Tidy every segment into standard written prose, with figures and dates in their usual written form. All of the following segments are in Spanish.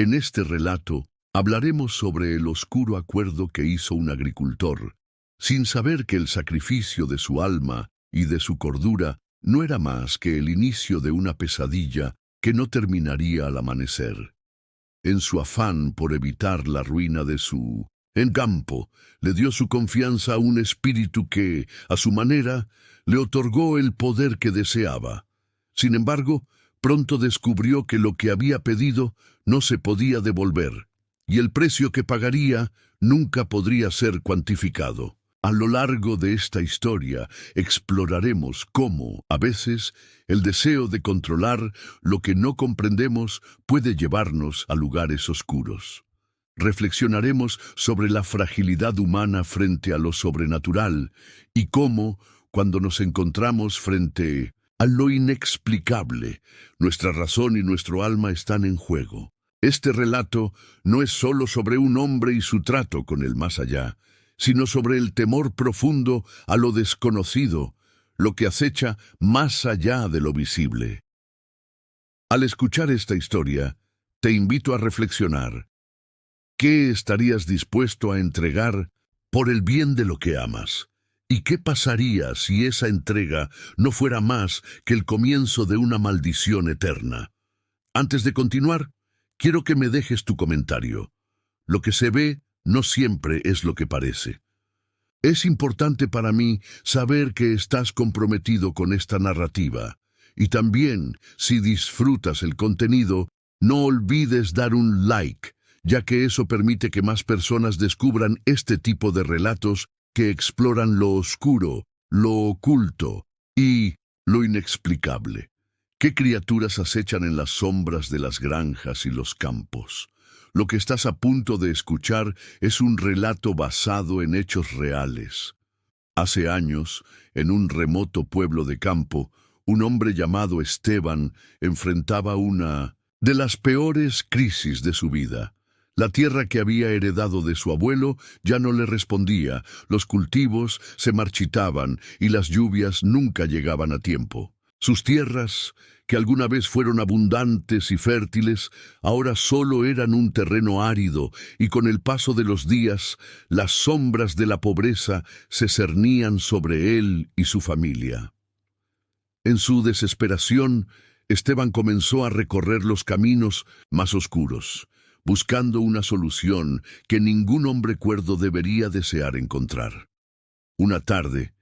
En este relato hablaremos sobre el oscuro acuerdo que hizo un agricultor, sin saber que el sacrificio de su alma y de su cordura no era más que el inicio de una pesadilla que no terminaría al amanecer. En su afán por evitar la ruina de su campo, le dio su confianza a un espíritu que, a su manera, le otorgó el poder que deseaba. Sin embargo, pronto descubrió que lo que había pedido no se podía devolver, y el precio que pagaría nunca podría ser cuantificado. A lo largo de esta historia exploraremos cómo, a veces, el deseo de controlar lo que no comprendemos puede llevarnos a lugares oscuros. Reflexionaremos sobre la fragilidad humana frente a lo sobrenatural y cómo, cuando nos encontramos frente a lo inexplicable, nuestra razón y nuestro alma están en juego. Este relato no es solo sobre un hombre y su trato con el más allá, sino sobre el temor profundo a lo desconocido, lo que acecha más allá de lo visible. Al escuchar esta historia, te invito a reflexionar. ¿Qué estarías dispuesto a entregar por el bien de lo que amas? ¿Y qué pasaría si esa entrega no fuera más que el comienzo de una maldición eterna? Antes de continuar, quiero que me dejes tu comentario. Lo que se ve no siempre es lo que parece. Es importante para mí saber que estás comprometido con esta narrativa. Y también, si disfrutas el contenido, no olvides dar un like, ya que eso permite que más personas descubran este tipo de relatos que exploran lo oscuro, lo oculto y lo inexplicable. ¿Qué criaturas acechan en las sombras de las granjas y los campos? Lo que estás a punto de escuchar es un relato basado en hechos reales. Hace años, en un remoto pueblo de campo, un hombre llamado Esteban enfrentaba una de las peores crisis de su vida. La tierra que había heredado de su abuelo ya no le respondía, los cultivos se marchitaban y las lluvias nunca llegaban a tiempo. Sus tierras, que alguna vez fueron abundantes y fértiles, ahora solo eran un terreno árido, y con el paso de los días, las sombras de la pobreza se cernían sobre él y su familia. En su desesperación, Esteban comenzó a recorrer los caminos más oscuros, buscando una solución que ningún hombre cuerdo debería desear encontrar. Una tarde,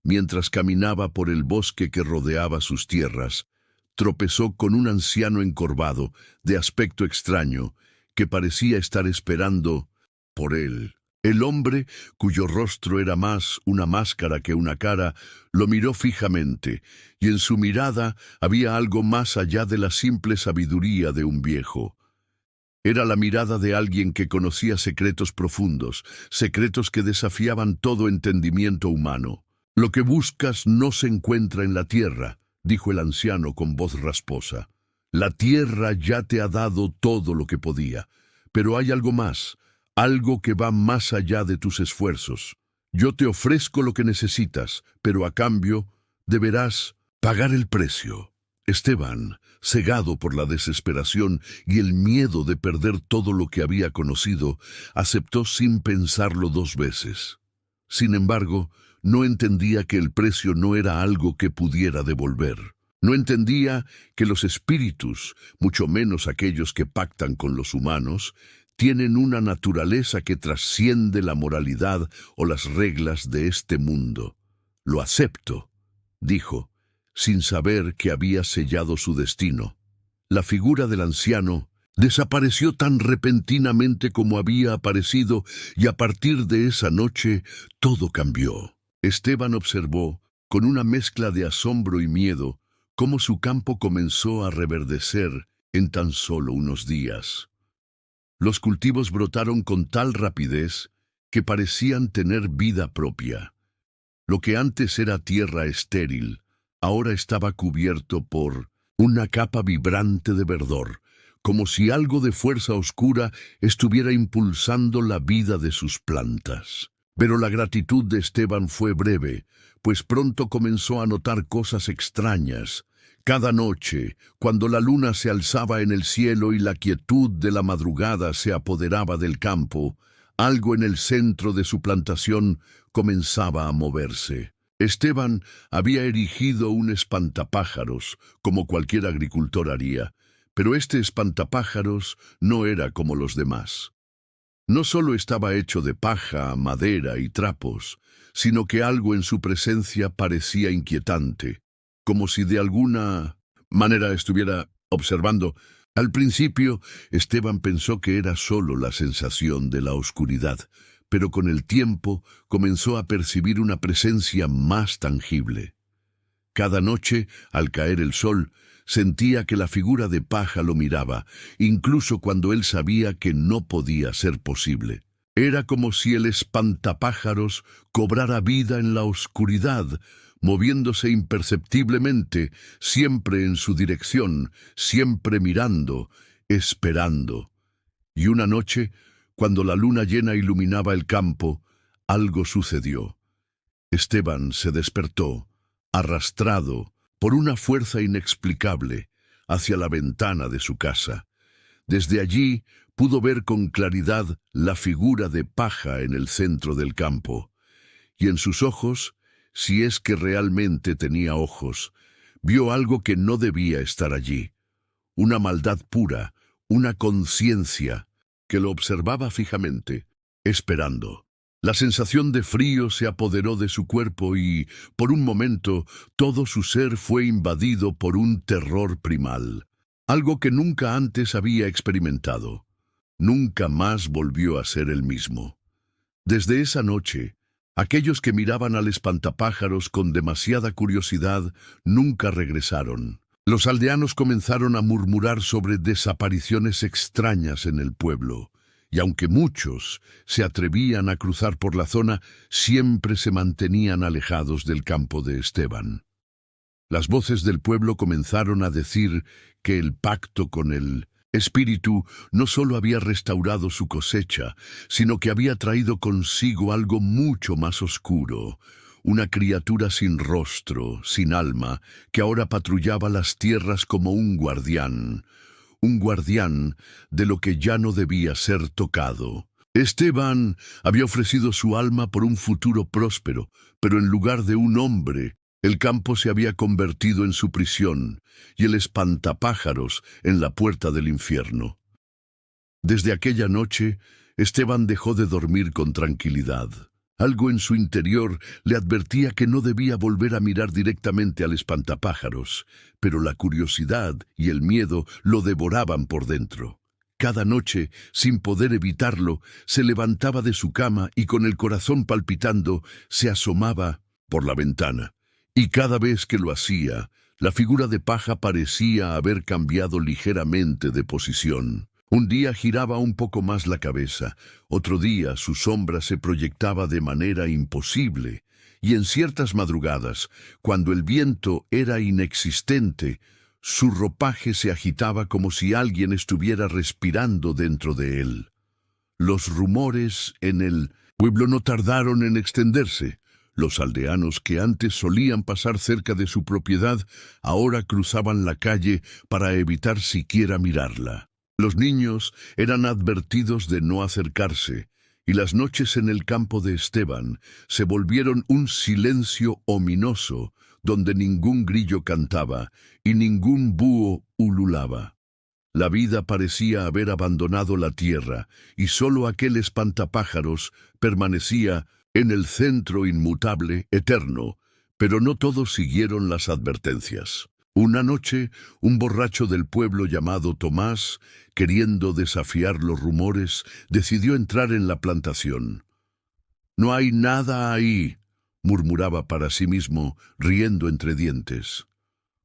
mientras caminaba por el bosque que rodeaba sus tierras, tropezó con un anciano encorvado, de aspecto extraño, que parecía estar esperando por él. El hombre, cuyo rostro era más una máscara que una cara, lo miró fijamente, y en su mirada había algo más allá de la simple sabiduría de un viejo. Era la mirada de alguien que conocía secretos profundos, secretos que desafiaban todo entendimiento humano. «Lo que buscas no se encuentra en la tierra», dijo el anciano con voz rasposa. «La tierra ya te ha dado todo lo que podía, pero hay algo más, algo que va más allá de tus esfuerzos. Yo te ofrezco lo que necesitas, pero a cambio deberás pagar el precio». Esteban, cegado por la desesperación y el miedo de perder todo lo que había conocido, aceptó sin pensarlo 2 veces. Sin embargo, no entendía que el precio no era algo que pudiera devolver. No entendía que los espíritus, mucho menos aquellos que pactan con los humanos, tienen una naturaleza que trasciende la moralidad o las reglas de este mundo. «Lo acepto», dijo, sin saber que había sellado su destino. La figura del anciano desapareció tan repentinamente como había aparecido, y a partir de esa noche todo cambió. Esteban observó, con una mezcla de asombro y miedo, cómo su campo comenzó a reverdecer en tan solo unos días. Los cultivos brotaron con tal rapidez que parecían tener vida propia. Lo que antes era tierra estéril, ahora estaba cubierto por una capa vibrante de verdor, como si algo de fuerza oscura estuviera impulsando la vida de sus plantas. Pero la gratitud de Esteban fue breve, pues pronto comenzó a notar cosas extrañas Cada noche, cuando la luna se alzaba en el cielo y la quietud de la madrugada se apoderaba del campo, algo en el centro de su plantación comenzaba a moverse. Esteban había erigido un espantapájaros, como cualquier agricultor haría, pero este espantapájaros no era como los demás. No solo estaba hecho de paja, madera y trapos, sino que algo en su presencia parecía inquietante, como si de alguna manera estuviera observando. Al principio, Esteban pensó que era solo la sensación de la oscuridad, pero con el tiempo comenzó a percibir una presencia más tangible. Cada noche, al caer el sol, sentía que la figura de paja lo miraba, incluso cuando él sabía que no podía ser posible. Era como si el espantapájaros cobrara vida en la oscuridad, moviéndose imperceptiblemente, siempre en su dirección, siempre mirando, esperando. Y una noche, cuando la luna llena iluminaba el campo, algo sucedió. Esteban se despertó, arrastrado por una fuerza inexplicable, hacia la ventana de su casa. Desde allí pudo ver con claridad la figura de paja en el centro del campo, y en sus ojos, si es que realmente tenía ojos, vio algo que no debía estar allí, una maldad pura, una conciencia que lo observaba fijamente, esperando. La sensación de frío se apoderó de su cuerpo y, por un momento, todo su ser fue invadido por un terror primal, algo que nunca antes había experimentado. Nunca más volvió a ser el mismo. Desde esa noche, aquellos que miraban al espantapájaros con demasiada curiosidad nunca regresaron. Los aldeanos comenzaron a murmurar sobre desapariciones extrañas en el pueblo, y aunque muchos se atrevían a cruzar por la zona, siempre se mantenían alejados del campo de Esteban. Las voces del pueblo comenzaron a decir que el pacto con el espíritu no solo había restaurado su cosecha, sino que había traído consigo algo mucho más oscuro, una criatura sin rostro, sin alma, que ahora patrullaba las tierras como un guardián de lo que ya no debía ser tocado. Esteban había ofrecido su alma por un futuro próspero, pero en lugar de un hombre, el campo se había convertido en su prisión y el espantapájaros en la puerta del infierno. Desde aquella noche, Esteban dejó de dormir con tranquilidad. Algo en su interior le advertía que no debía volver a mirar directamente al espantapájaros, pero la curiosidad y el miedo lo devoraban por dentro. Cada noche, sin poder evitarlo, se levantaba de su cama y con el corazón palpitando, se asomaba por la ventana. Y cada vez que lo hacía, la figura de paja parecía haber cambiado ligeramente de posición. Un día giraba un poco más la cabeza, otro día su sombra se proyectaba de manera imposible, y en ciertas madrugadas, cuando el viento era inexistente, su ropaje se agitaba como si alguien estuviera respirando dentro de él. Los rumores en el pueblo no tardaron en extenderse. Los aldeanos que antes solían pasar cerca de su propiedad, ahora cruzaban la calle para evitar siquiera mirarla. Los niños eran advertidos de no acercarse, y las noches en el campo de Esteban se volvieron un silencio ominoso, donde ningún grillo cantaba y ningún búho ululaba. La vida parecía haber abandonado la tierra, y solo aquel espantapájaros permanecía en el centro inmutable, eterno, pero no todos siguieron las advertencias. Una noche, un borracho del pueblo llamado Tomás, queriendo desafiar los rumores, decidió entrar en la plantación. «No hay nada ahí», murmuraba para sí mismo, riendo entre dientes.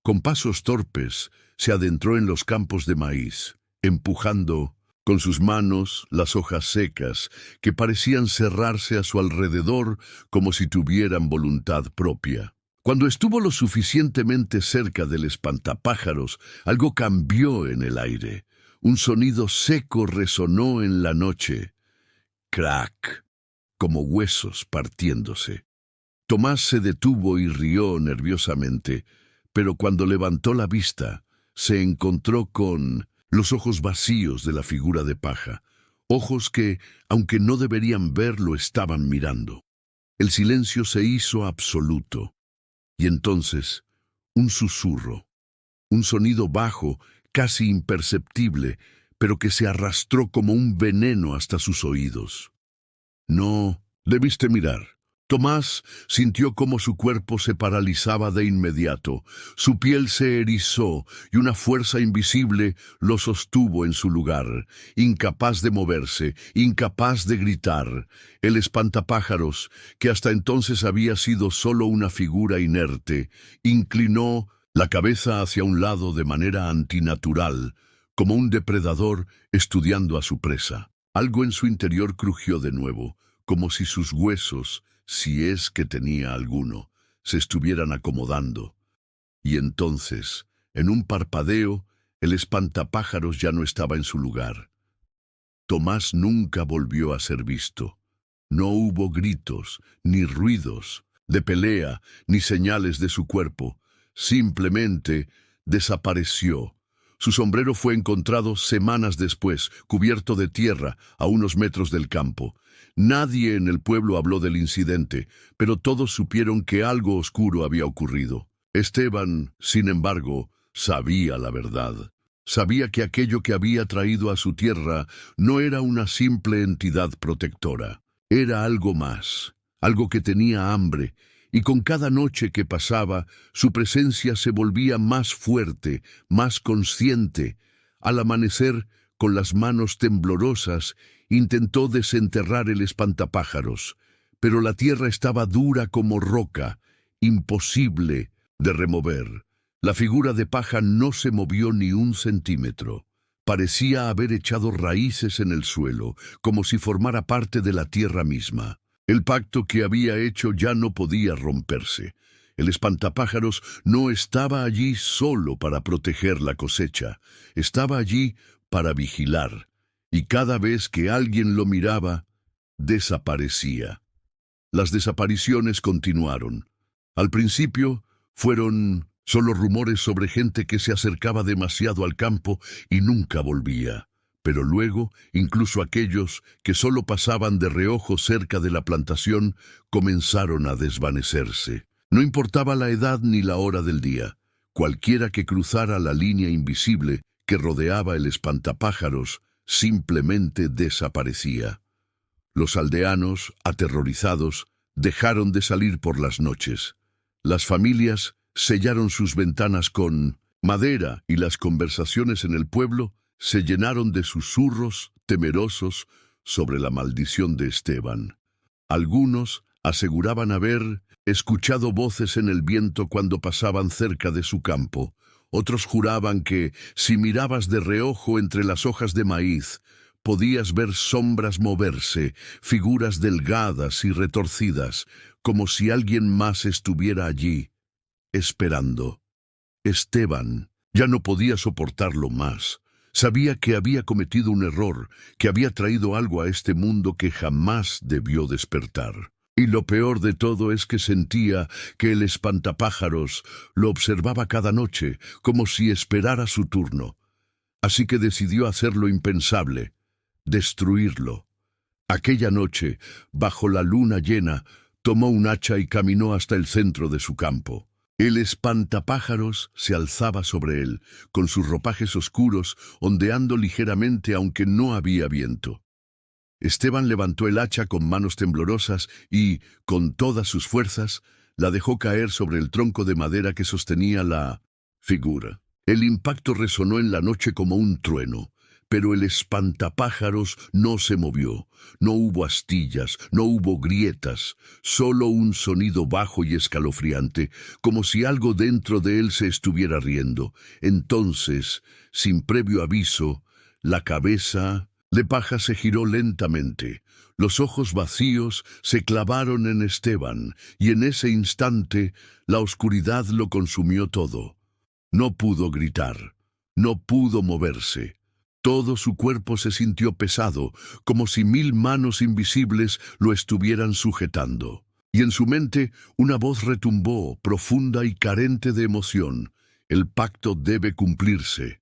Con pasos torpes, se adentró en los campos de maíz, empujando con sus manos las hojas secas que parecían cerrarse a su alrededor como si tuvieran voluntad propia. Cuando estuvo lo suficientemente cerca del espantapájaros, algo cambió en el aire. Un sonido seco resonó en la noche. Crack, como huesos partiéndose. Tomás se detuvo y rió nerviosamente, pero cuando levantó la vista, se encontró con los ojos vacíos de la figura de paja, ojos que, aunque no deberían ver, lo estaban mirando. El silencio se hizo absoluto, y entonces un susurro, un sonido bajo, casi imperceptible, pero que se arrastró como un veneno hasta sus oídos. No, debiste mirar. Tomás sintió cómo su cuerpo se paralizaba de inmediato, su piel se erizó y una fuerza invisible lo sostuvo en su lugar, incapaz de moverse, incapaz de gritar. El espantapájaros, que hasta entonces había sido solo una figura inerte, inclinó la cabeza hacia un lado de manera antinatural, como un depredador estudiando a su presa. Algo en su interior crujió de nuevo, como si sus huesos, si es que tenía alguno, se estuvieran acomodando. Y entonces, en un parpadeo, el espantapájaros ya no estaba en su lugar. Tomás nunca volvió a ser visto. No hubo gritos, ni ruidos de pelea, ni señales de su cuerpo. Simplemente desapareció. Su sombrero fue encontrado semanas después, cubierto de tierra, a unos metros del campo. Nadie en el pueblo habló del incidente, pero todos supieron que algo oscuro había ocurrido. Esteban, sin embargo, sabía la verdad. Sabía que aquello que había traído a su tierra no era una simple entidad protectora. Era algo más, algo que tenía hambre, y con cada noche que pasaba, su presencia se volvía más fuerte, más consciente. Al amanecer, con las manos temblorosas, intentó desenterrar el espantapájaros, pero la tierra estaba dura como roca, imposible de remover. La figura de paja no se movió ni un centímetro. Parecía haber echado raíces en el suelo, como si formara parte de la tierra misma. El pacto que había hecho ya no podía romperse. El espantapájaros no estaba allí solo para proteger la cosecha, estaba allí para vigilar, y cada vez que alguien lo miraba, desaparecía. Las desapariciones continuaron. Al principio fueron solo rumores sobre gente que se acercaba demasiado al campo y nunca volvía. Pero luego, incluso aquellos que solo pasaban de reojo cerca de la plantación comenzaron a desvanecerse. No importaba la edad ni la hora del día. Cualquiera que cruzara la línea invisible que rodeaba el espantapájaros simplemente desaparecía. Los aldeanos, aterrorizados, dejaron de salir por las noches. Las familias sellaron sus ventanas con madera y las conversaciones en el pueblo se llenaron de susurros temerosos sobre la maldición de Esteban. Algunos aseguraban haber escuchado voces en el viento cuando pasaban cerca de su campo. Otros juraban que, si mirabas de reojo entre las hojas de maíz, podías ver sombras moverse, figuras delgadas y retorcidas, como si alguien más estuviera allí, esperando. Esteban ya no podía soportarlo más. Sabía que había cometido un error, que había traído algo a este mundo que jamás debió despertar. Y lo peor de todo es que sentía que el espantapájaros lo observaba cada noche, como si esperara su turno. Así que decidió hacer lo impensable, destruirlo. Aquella noche, bajo la luna llena, tomó un hacha y caminó hasta el centro de su campo. El espantapájaros se alzaba sobre él, con sus ropajes oscuros, ondeando ligeramente aunque no había viento. Esteban levantó el hacha con manos temblorosas y, con todas sus fuerzas, la dejó caer sobre el tronco de madera que sostenía la figura. El impacto resonó en la noche como un trueno, pero el espantapájaros no se movió. No hubo astillas, no hubo grietas, solo un sonido bajo y escalofriante, como si algo dentro de él se estuviera riendo. Entonces, sin previo aviso, la cabeza de paja se giró lentamente. Los ojos vacíos se clavaron en Esteban, y en ese instante la oscuridad lo consumió todo. No pudo gritar, no pudo moverse. Todo su cuerpo se sintió pesado, como si 1000 manos invisibles lo estuvieran sujetando. y en su mente una voz retumbó, profunda y carente de emoción. El pacto debe cumplirse.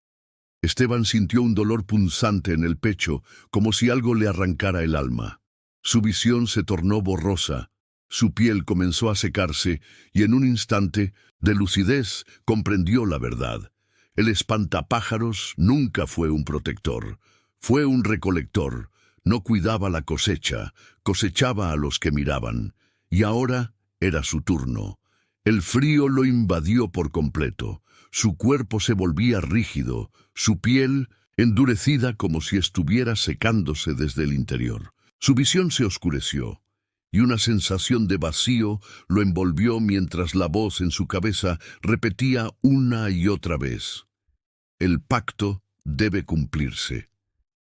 Esteban sintió un dolor punzante en el pecho, como si algo le arrancara el alma. Su visión se tornó borrosa, su piel comenzó a secarse, y en un instante, de lucidez, comprendió la verdad. El espantapájaros nunca fue un protector, fue un recolector. No cuidaba la cosecha, cosechaba a los que miraban. Y ahora era su turno. El frío lo invadió por completo. Su cuerpo se volvía rígido, su piel endurecida como si estuviera secándose desde el interior. Su visión se oscureció, y una sensación de vacío lo envolvió mientras la voz en su cabeza repetía una y otra vez: el pacto debe cumplirse.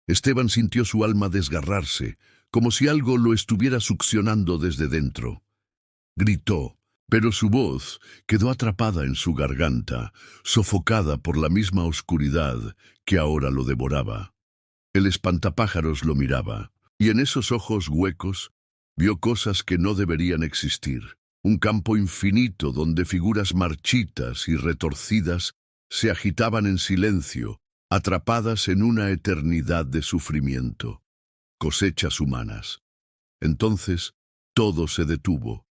Esteban sintió su alma desgarrarse, como si algo lo estuviera succionando desde dentro. Gritó, pero su voz quedó atrapada en su garganta, sofocada por la misma oscuridad que ahora lo devoraba. El espantapájaros lo miraba, y en esos ojos huecos vio cosas que no deberían existir. Un campo infinito donde figuras marchitas y retorcidas se agitaban en silencio, atrapadas en una eternidad de sufrimiento. Cosechas humanas. Entonces todo se detuvo.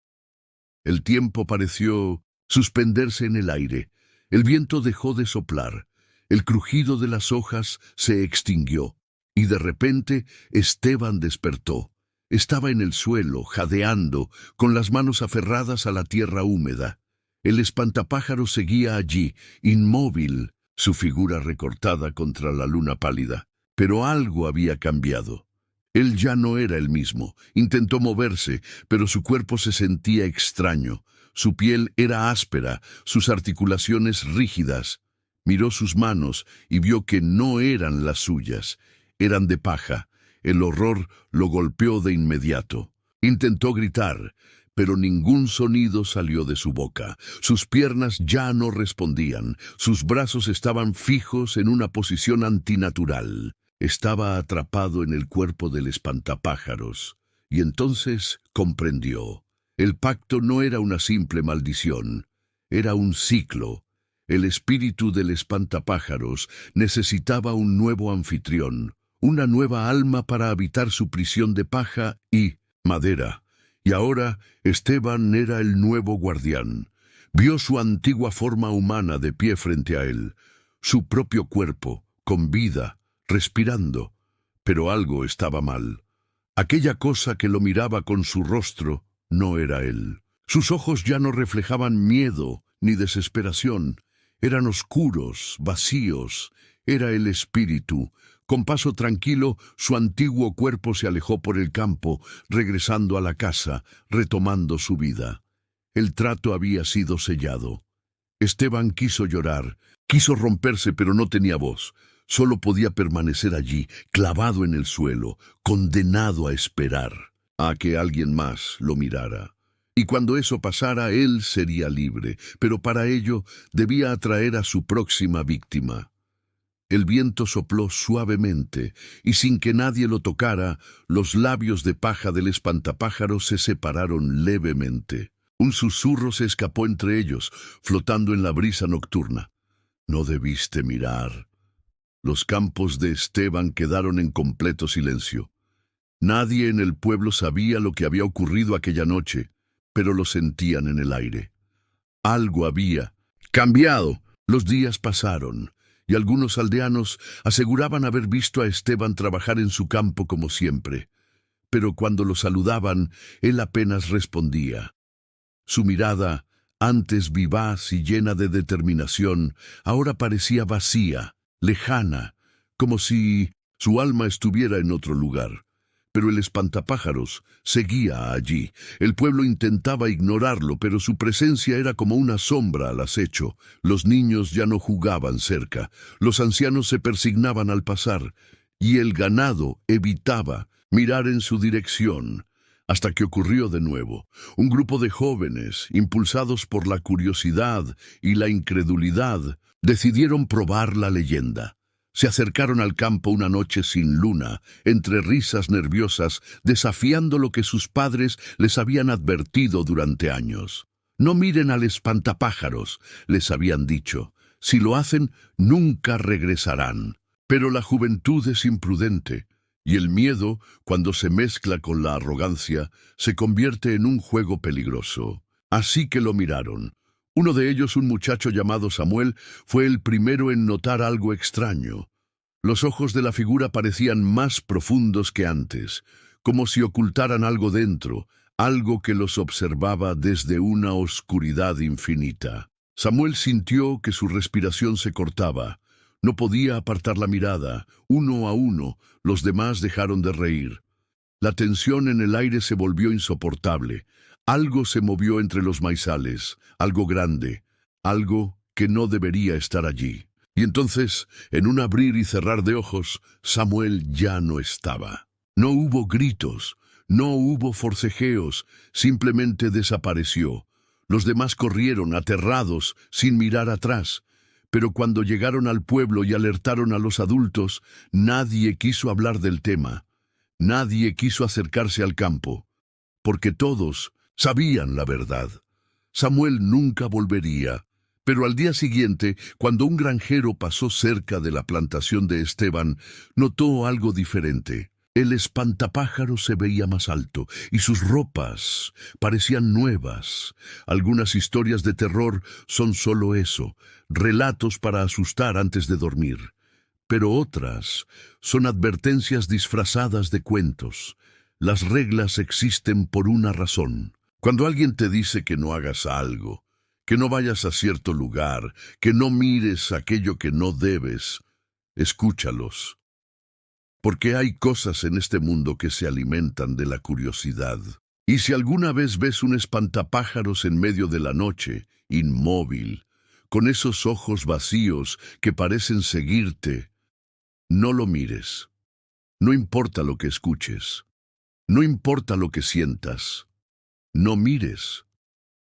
El tiempo pareció suspenderse en el aire. El viento dejó de soplar. El crujido de las hojas se extinguió. Y de repente Esteban despertó. Estaba en el suelo, jadeando, con las manos aferradas a la tierra húmeda. El espantapájaro seguía allí, inmóvil, su figura recortada contra la luna pálida. Pero algo había cambiado. Él ya no era el mismo. Intentó moverse, pero su cuerpo se sentía extraño. Su piel era áspera, sus articulaciones rígidas. Miró sus manos y vio que no eran las suyas. Eran de paja. El horror lo golpeó de inmediato. Intentó gritar, pero ningún sonido salió de su boca. Sus piernas ya no respondían. Sus brazos estaban fijos en una posición antinatural. Estaba atrapado en el cuerpo del espantapájaros. Y entonces comprendió. El pacto no era una simple maldición. Era un ciclo. El espíritu del espantapájaros necesitaba un nuevo anfitrión, una nueva alma para habitar su prisión de paja y madera. Y ahora Esteban era el nuevo guardián. Vio su antigua forma humana de pie frente a él, su propio cuerpo, con vida, respirando. Pero algo estaba mal. Aquella cosa que lo miraba con su rostro no era él. Sus ojos ya no reflejaban miedo ni desesperación. Eran oscuros, vacíos. Era el espíritu. Con paso tranquilo, su antiguo cuerpo se alejó por el campo, regresando a la casa, retomando su vida. El trato había sido sellado. Esteban quiso llorar, quiso romperse, pero no tenía voz. Solo podía permanecer allí, clavado en el suelo, condenado a esperar a que alguien más lo mirara. Y cuando eso pasara, él sería libre, pero para ello debía atraer a su próxima víctima. El viento sopló suavemente, y sin que nadie lo tocara, los labios de paja del espantapájaro se separaron levemente. Un susurro se escapó entre ellos, flotando en la brisa nocturna. «No debiste mirar». Los campos de Esteban quedaron en completo silencio. Nadie en el pueblo sabía lo que había ocurrido aquella noche, pero lo sentían en el aire. Algo había cambiado. Los días pasaron, y algunos aldeanos aseguraban haber visto a Esteban trabajar en su campo como siempre. Pero cuando lo saludaban, él apenas respondía. Su mirada, antes vivaz y llena de determinación, ahora parecía vacía, lejana, como si su alma estuviera en otro lugar. Pero el espantapájaros seguía allí. El pueblo intentaba ignorarlo, pero su presencia era como una sombra al acecho. Los niños ya no jugaban cerca, los ancianos se persignaban al pasar, y el ganado evitaba mirar en su dirección. Hasta que ocurrió de nuevo. Un grupo de jóvenes, impulsados por la curiosidad y la incredulidad, decidieron probar la leyenda. Se acercaron al campo una noche sin luna, entre risas nerviosas, desafiando lo que sus padres les habían advertido durante años. No miren al espantapájaros, les habían dicho. Si lo hacen, nunca regresarán. Pero la juventud es imprudente, y el miedo, cuando se mezcla con la arrogancia, se convierte en un juego peligroso. Así que lo miraron. Uno de ellos, un muchacho llamado Samuel, fue el primero en notar algo extraño. Los ojos de la figura parecían más profundos que antes, como si ocultaran algo dentro, algo que los observaba desde una oscuridad infinita. Samuel sintió que su respiración se cortaba. No podía apartar la mirada. Uno a uno, los demás dejaron de reír. La tensión en el aire se volvió insoportable. Algo se movió entre los maizales, algo grande, algo que no debería estar allí. Y entonces, en un abrir y cerrar de ojos, Samuel ya no estaba. No hubo gritos, no hubo forcejeos, simplemente desapareció. Los demás corrieron, aterrados, sin mirar atrás. Pero cuando llegaron al pueblo y alertaron a los adultos, nadie quiso hablar del tema. Nadie quiso acercarse al campo, porque todos sabían la verdad. Samuel nunca volvería. Pero al día siguiente, cuando un granjero pasó cerca de la plantación de Esteban, notó algo diferente. El espantapájaro se veía más alto y sus ropas parecían nuevas. Algunas historias de terror son solo eso, relatos para asustar antes de dormir. Pero otras son advertencias disfrazadas de cuentos. Las reglas existen por una razón. Cuando alguien te dice que no hagas algo, que no vayas a cierto lugar, que no mires aquello que no debes, escúchalos. Porque hay cosas en este mundo que se alimentan de la curiosidad. Y si alguna vez ves un espantapájaros en medio de la noche, inmóvil, con esos ojos vacíos que parecen seguirte, no lo mires. No importa lo que escuches. No importa lo que sientas. No mires.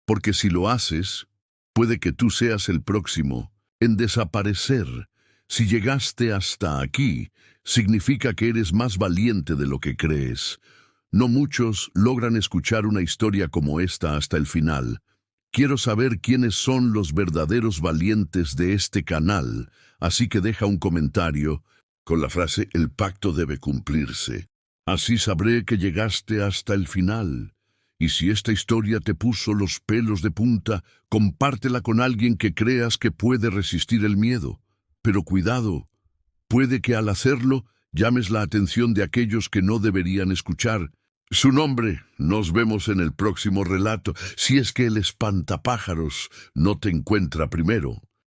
Porque si lo haces, puede que tú seas el próximo en desaparecer. Si llegaste hasta aquí, significa que eres más valiente de lo que crees. No muchos logran escuchar una historia como esta hasta el final. Quiero saber quiénes son los verdaderos valientes de este canal, así que deja un comentario con la frase «El pacto debe cumplirse». Así sabré que llegaste hasta el final. Y si esta historia te puso los pelos de punta, compártela con alguien que creas que puede resistir el miedo. Pero cuidado, puede que al hacerlo llames la atención de aquellos que no deberían escuchar. Su nombre, nos vemos en el próximo relato, si es que el espantapájaros no te encuentra primero.